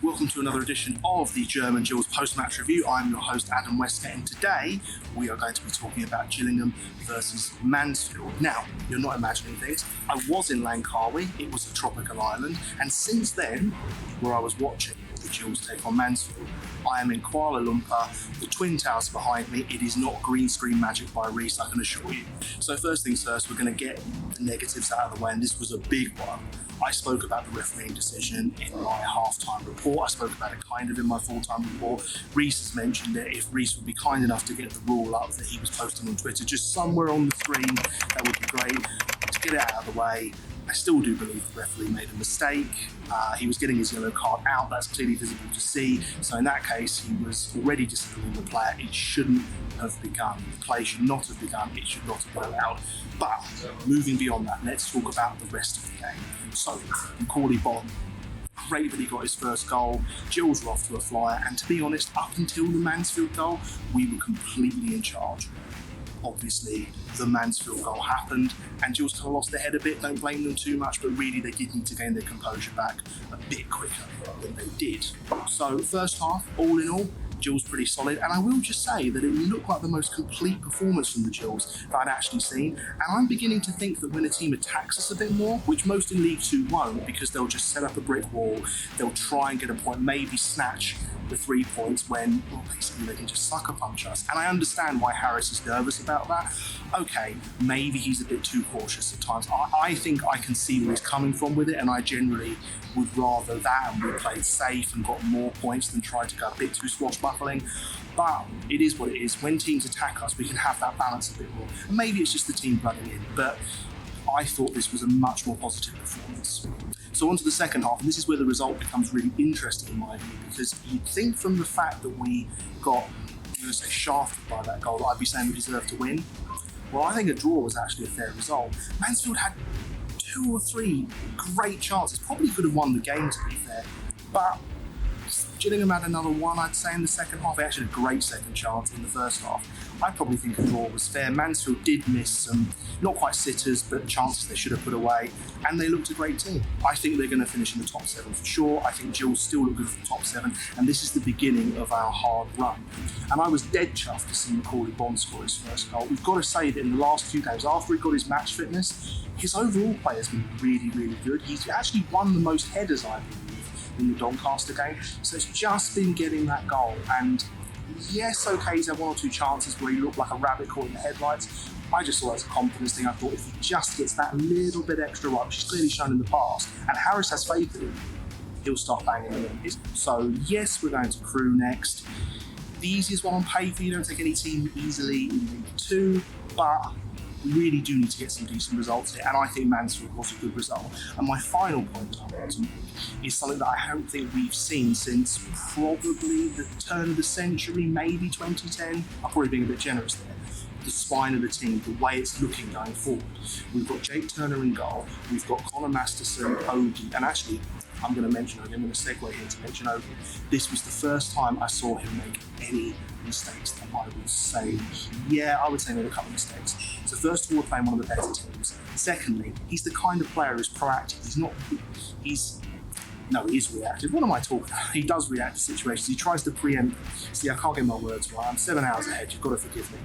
Welcome to another edition of the German Gills post-match review. I'm your host Adam Wesgate, and today we are going to be talking about Gillingham versus Mansfield. Now, you're not imagining things. I was in Langkawi, it was a tropical island, and since then, where I was watching the Gills take on Mansfield, I am in Kuala Lumpur, the Twin Towers behind me. It is not green screen magic by Reece, I can assure you. So first things first, we're going to get the negatives out of the way, and this was a big one. I spoke about the refereeing decision in my half-time report. I spoke about it kind of in my full-time report. Reece has mentioned it. If Reece would be kind enough to get the rule up that he was posting on Twitter just somewhere on the screen, that would be great. To get it out of the way, I still do believe the referee made a mistake. He was getting his yellow card out. That's clearly visible to see. So in that case, he was already disciplining the player. It shouldn't have begun. The play should not have begun. It should not have been allowed. But moving beyond that, let's talk about the rest of the game. So, Macaulay Bonne, great that he got his first goal. Gills were off to a flyer. And to be honest, up until the Mansfield goal, we were completely in charge. Obviously, the Mansfield goal happened and Gills kind of lost their head a bit. Don't blame them too much, but really they did need to gain their composure back a bit quicker than they did. So first half, all in all, Gills pretty solid, and I will just say that it looked like the most complete performance from the Gills that I'd actually seen, and I'm beginning to think that when a team attacks us a bit more, which most in League 2 won't, because they'll just set up a brick wall, they'll try and get a point, maybe snatch the 3 points when, well, basically they can just sucker punch us. And I understand why Harris is nervous about that. Okay, maybe he's a bit too cautious at times. I think I can see where he's coming from with it, and I generally would rather that and we played safe and got more points than try to go a bit too swashbuckling. But it is what it is. When teams attack us, we can have that balance a bit more. And maybe it's just the team running in, but I thought this was a much more positive performance. So on to the second half, and this is where the result becomes really interesting in my view, because you'd think from the fact that we got, I'm going to say, shafted by that goal, that I'd be saying we deserved to win. Well, I think a draw was actually a fair result. Mansfield had 2 or 3 great chances, probably could have won the game to be fair, but Gillingham had another one, I'd say, in the second half. They actually had a great second chance in the first half. I probably think a draw was fair. Mansfield did miss some, not quite sitters, but chances they should have put away, and they looked a great team. I think they're going to finish in the top 7 for sure. I think Gills still look good for the top 7, and this is the beginning of our hard run. And I was dead chuffed to see Macaulay Bonne score his first goal. We've got to say that in the last few games, after he got his match fitness, his overall play has been really, really good. He's actually won the most headers, I believe, in the Doncaster game. So it's just been getting that goal. And yes, okay, he's had 1 or 2 chances where he looked like a rabbit caught in the headlights. I just saw it as a confidence thing. I thought if he just gets that little bit extra right, which he's clearly shown in the past, and Harris has faith in him, he'll start banging them in. So yes, we're going to Crewe next. The easiest one on paper, you don't take any team easily in League 2, but we really do need to get some decent results here, and I think Mansfield was a good result. And my final point I want to make is something that I don't think we've seen since probably the turn of the century, maybe 2010. I'm probably being a bit generous there. The spine of the team, the way it's looking going forward. We've got Jake Turner in goal, we've got Connor Masterson, Ogie, and actually, I'm going to mention Ogie, I'm going to segue here to mention Ogie. This was the first time I saw him make any mistakes that I would say, yeah, I would say made a couple of mistakes. So first of all, we're playing one of the better teams. Secondly, he's the kind of player who's proactive. He is reactive. What am I talking about? He does react to situations. He tries to preempt. See, I can't get my words right. I'm 7 hours ahead. You've got to forgive me.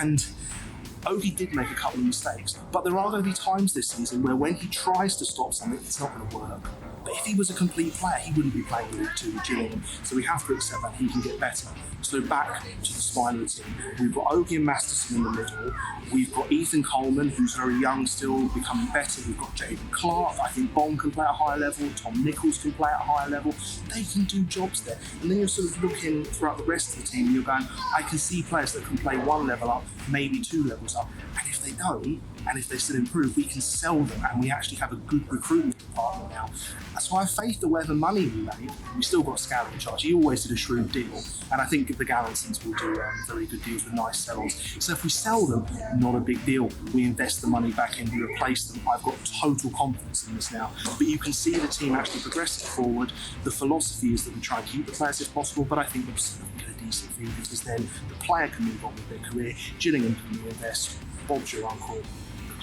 And Ogie did make a couple of mistakes, but there are going to be times this season where when he tries to stop something, it's not going to work. But if he was a complete player, he wouldn't be playing in League 2 with Gillingham. So we have to accept that he can get better. So back to the spine of the team. We've got Ogie and Masterson in the middle. We've got Ethan Coleman, who's very young still, becoming better. We've got Jaden Clark. I think Bonne can play at a higher level. Tom Nichols can play at a higher level. They can do jobs there. And then you're sort of looking throughout the rest of the team and you're going, I can see players that can play 1 level up, maybe 2 levels up. And if they don't, and if they still improve, we can sell them, and we actually have a good recruitment department now. So I have faith that whatever money we made, we still got Scout in charge. He always did a shrewd deal, and I think the Gallinsons will do very good deals with nice sellers. So if we sell them, not a big deal. We invest the money back in, we replace them. I've got total confidence in this now. But you can see the team actually progressing forward. The philosophy is that we try and keep the players if possible, but I think we'll still get a decent fee because then the player can move on with their career, Gillingham can reinvest, Bob's your uncle,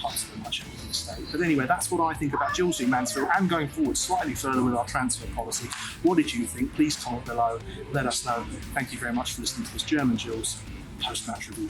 clubs very much in the state. But anyway, that's what I think about Gills v Mansfield, and going forward slightly further with our transfer policy. What did you think? Please comment below. Let us know. Thank you very much for listening to this German Gills post-match review.